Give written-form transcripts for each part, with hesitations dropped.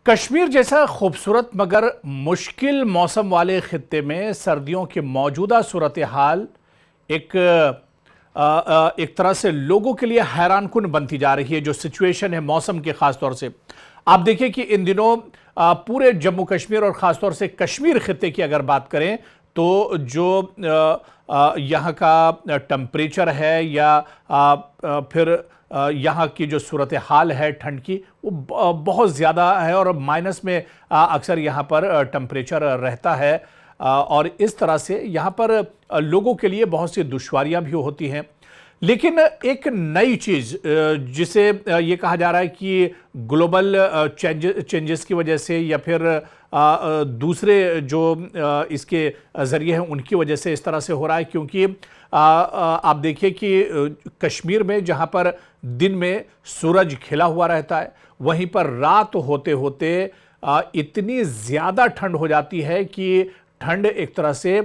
कश्मीर जैसा खूबसूरत मगर मुश्किल मौसम वाले खित्ते में सर्दियों की मौजूदा सूरत हाल एक तरह से लोगों के लिए हैरानकुन बनती जा रही है। जो सिचुएशन है मौसम की, खास तौर से आप देखिए कि इन दिनों पूरे जम्मू कश्मीर और ख़ास तौर से कश्मीर खित्ते की अगर बात करें तो जो यहाँ का टेम्परेचर है या फिर यहाँ की जो सूरत हाल है ठंड की, वो बहुत ज़्यादा है और माइनस में अक्सर यहाँ पर टेम्परेचर रहता है। और इस तरह से यहाँ पर लोगों के लिए बहुत सी दुश्वारियाँ भी होती हैं। लेकिन एक नई चीज़ जिसे ये कहा जा रहा है कि ग्लोबल चेंजेस की वजह से या फिर दूसरे जो इसके ज़रिए हैं उनकी वजह से इस तरह से हो रहा है, क्योंकि आप देखिए कि कश्मीर में जहाँ पर दिन में सूरज खिला हुआ रहता है, वहीं पर रात होते होते इतनी ज़्यादा ठंड हो जाती है कि ठंड एक तरह से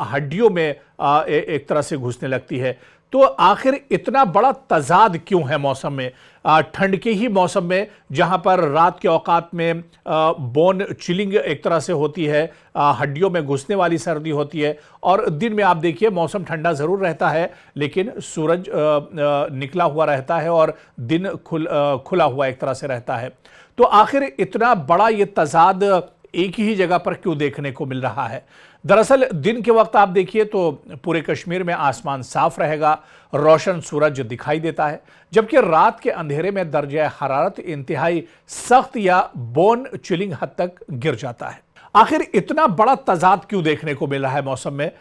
हड्डियों में एक तरह से घुसने लगती है। तो आखिर इतना बड़ा तजाद क्यों है मौसम में, ठंड के ही मौसम में, जहां पर रात के औकात में बोन चिलिंग एक तरह से होती है, हड्डियों में घुसने वाली सर्दी होती है, और दिन में आप देखिए मौसम ठंडा ज़रूर रहता है लेकिन सूरज निकला हुआ रहता है और दिन खुला हुआ एक तरह से रहता है। तो आखिर इतना बड़ा ये तजाद एक ही जगह पर क्यों देखने को मिल रहा है? दरअसल दिन के वक्त आप देखिए तो पूरे कश्मीर में आसमान साफ रहेगा, रोशन सूरज दिखाई देता है, जबकि रात के अंधेरे में दर्जा हरारत इंतहाई सख्त या बोन चिलिंग हद तक गिर जाता है। आखिर इतना बड़ा तजाद क्यों देखने को मिल रहा है मौसम में?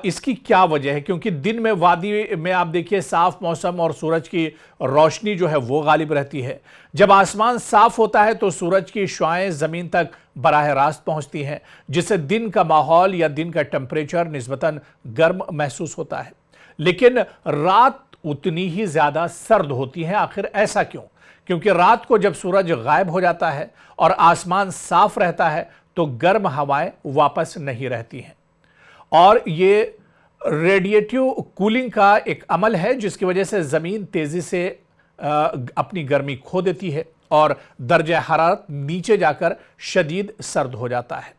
इसकी क्या वजह है? क्योंकि दिन में वादी में आप देखिए साफ मौसम और सूरज की रोशनी जो है वो गालिब रहती है। जब आसमान साफ होता है तो सूरज की शुआएं जमीन तक बराह रास्त पहुंचती हैं, जिससे दिन का माहौल या दिन का टेम्परेचर निस्बतन गर्म महसूस होता है। लेकिन रात उतनी ही ज्यादा सर्द होती है। आखिर ऐसा क्यों? क्योंकि रात को जब सूरज गायब हो जाता है और आसमान साफ रहता है तो गर्म हवाएं वापस नहीं रहती हैं, और ये रेडिएटिव कूलिंग का एक अमल है जिसकी वजह से ज़मीन तेज़ी से अपनी गर्मी खो देती है और दर्जा हरारत नीचे जाकर शदीद सर्द हो जाता है।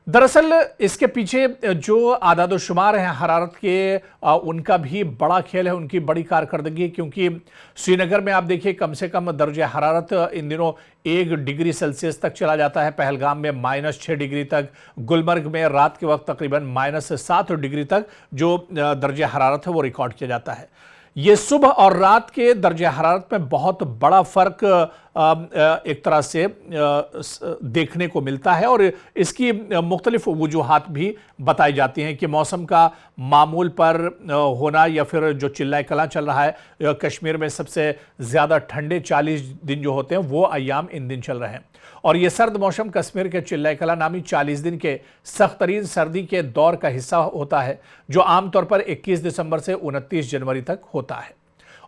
दरअसल इसके पीछे जो आदाद-ओ-शुमार हैं हरारत के, उनका भी बड़ा खेल है, उनकी बड़ी कारकर्दगी, क्योंकि श्रीनगर में आप देखिए कम से कम दर्जा हरारत इन दिनों 1 डिग्री सेल्सियस तक चला जाता है, पहलगाम में -6 डिग्री तक, गुलमर्ग में रात के वक्त तकरीबन -7 डिग्री तक जो दर्जा हरारत है वो रिकॉर्ड किया जाता है। ये सुबह और रात के दर्जा हरारत में बहुत बड़ा फ़र्क एक तरह से देखने को मिलता है, और इसकी मुख्तलिफ वजूहात भी बताई जाती हैं कि मौसम का मामूल पर होना या फिर जो चिल्लाए कलां चल रहा है। कश्मीर में सबसे ज़्यादा ठंडे 40 दिन जो होते हैं वो अयाम इन दिन चल रहे हैं, और ये सर्द मौसम कश्मीर के चिल्लाए कलां नामी 40 दिन के सख्त तरीन सर्दी के दौर का हिस्सा होता है, जो आमतौर पर 21 दिसंबर से 29 जनवरी तक होता है।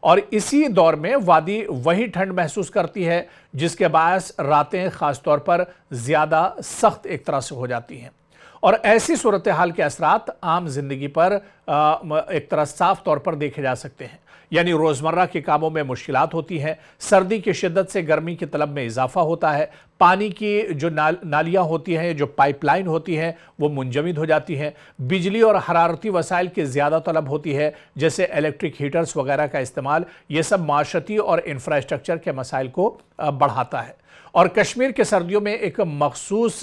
और इसी दौर में वादी वही ठंड महसूस करती है जिसके बायस रातें खास तौर पर ज़्यादा सख्त एक तरह से हो जाती हैं, और ऐसी सूरत हाल के असरात आम जिंदगी पर एक तरह साफ तौर पर देखे जा सकते हैं। यानी रोज़मर्रा के कामों में मुश्किलात होती हैं, सर्दी की शिद्दत से गर्मी की तलब में इजाफा होता है, पानी की जो नालियाँ होती हैं, जो पाइपलाइन होती हैं वो मुंजमद हो जाती हैं, बिजली और हरारती वसाइल की ज़्यादा तलब होती है जैसे इलेक्ट्रिक हीटर्स वगैरह का इस्तेमाल। ये सब माशरती और इंफ्रास्ट्रक्चर के मसाइल को बढ़ाता है। और कश्मीर के सर्दियों में एक मखसूस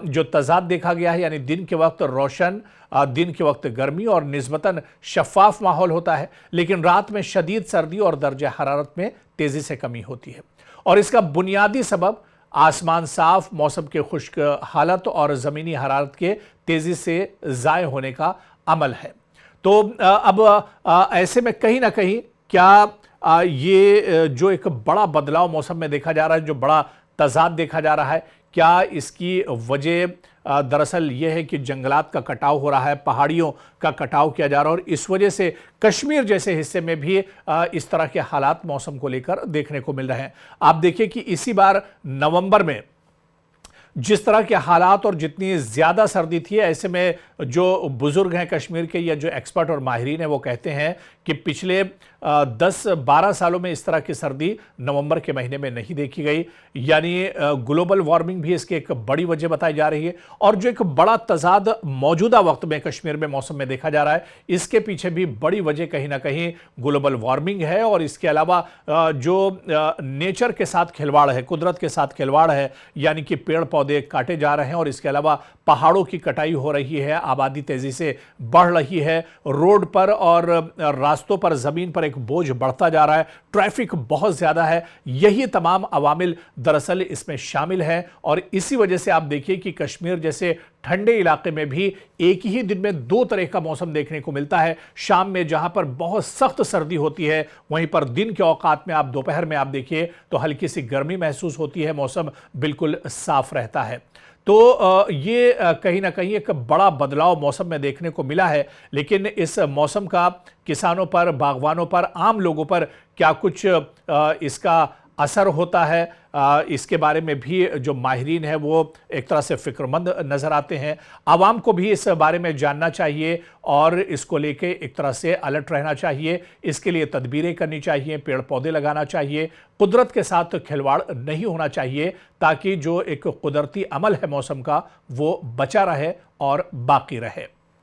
जो तजाद देखा गया है, यानी दिन के वक्त रोशन, दिन के वक्त गर्मी और निस्बतन शफाफ माहौल होता है, लेकिन रात में शदीद सर्दी और दर्जा हरारत में तेज़ी से कमी होती है। और इसका बुनियादी सबब आसमान साफ, मौसम के खुश्क हालत और ज़मीनी हरारत के तेज़ी से ज़ाय होने का अमल है। तो अब ऐसे में कहीं ना कहीं क्या ये जो एक बड़ा बदलाव मौसम में देखा जा रहा है, जो बड़ा तजाद देखा जा रहा है, क्या इसकी वजह दरअसल ये है कि जंगलात का कटाव हो रहा है, पहाड़ियों का कटाव किया जा रहा है, और इस वजह से कश्मीर जैसे हिस्से में भी इस तरह के हालात मौसम को लेकर देखने को मिल रहे हैं। आप देखिए कि इसी बार नवंबर में जिस तरह के हालात और जितनी ज़्यादा सर्दी थी, ऐसे में जो बुज़ुर्ग हैं कश्मीर के या जो एक्सपर्ट और माहिरीन हैं वो कहते हैं कि पिछले 10-12 सालों में इस तरह की सर्दी नवंबर के महीने में नहीं देखी गई। यानी ग्लोबल वार्मिंग भी इसकी एक बड़ी वजह बताई जा रही है। और जो एक बड़ा तजाद मौजूदा वक्त में कश्मीर में मौसम में देखा जा रहा है, इसके पीछे भी बड़ी वजह कहीं ना कहीं ग्लोबल वार्मिंग है। और इसके अलावा जो नेचर के साथ खिलवाड़ है, कुदरत के साथ खिलवाड़ है, यानी कि पेड़ पौधे काटे जा रहे हैं और इसके अलावा पहाड़ों की कटाई हो रही है, आबादी तेजी से बढ़ रही है, रोड पर और रास्तों पर जमीन पर एक बोझ बढ़ता जा रहा है, ट्रैफिक बहुत ज्यादा है। यही तमाम अवामिल दरअसल इसमें शामिल हैं। और इसी वजह से आप देखिए कि कश्मीर जैसे ठंडे इलाके में भी एक ही दिन में दो तरह का मौसम देखने को मिलता है। शाम में जहां पर बहुत सख्त सर्दी होती है, वहीं पर दिन के औकात में आप दोपहर में आप देखिए तो हल्की सी गर्मी महसूस होती है, मौसम बिल्कुल साफ रहता है। तो ये कहीं ना कहीं एक बड़ा बदलाव मौसम में देखने को मिला है। लेकिन इस मौसम का किसानों पर, बागवानों पर, आम लोगों पर क्या कुछ इसका असर होता है, इसके बारे में भी जो माहिरीन है वो एक तरह से फिक्रमंद नजर आते हैं। आवाम को भी इस बारे में जानना चाहिए और इसको लेके एक तरह से अलर्ट रहना चाहिए। इसके लिए तदबीरें करनी चाहिए, पेड़ पौधे लगाना चाहिए, कुदरत के साथ खिलवाड़ नहीं होना चाहिए, ताकि जो एक कुदरती अमल है मौसम का वो बचा रहे और बाकी रहे।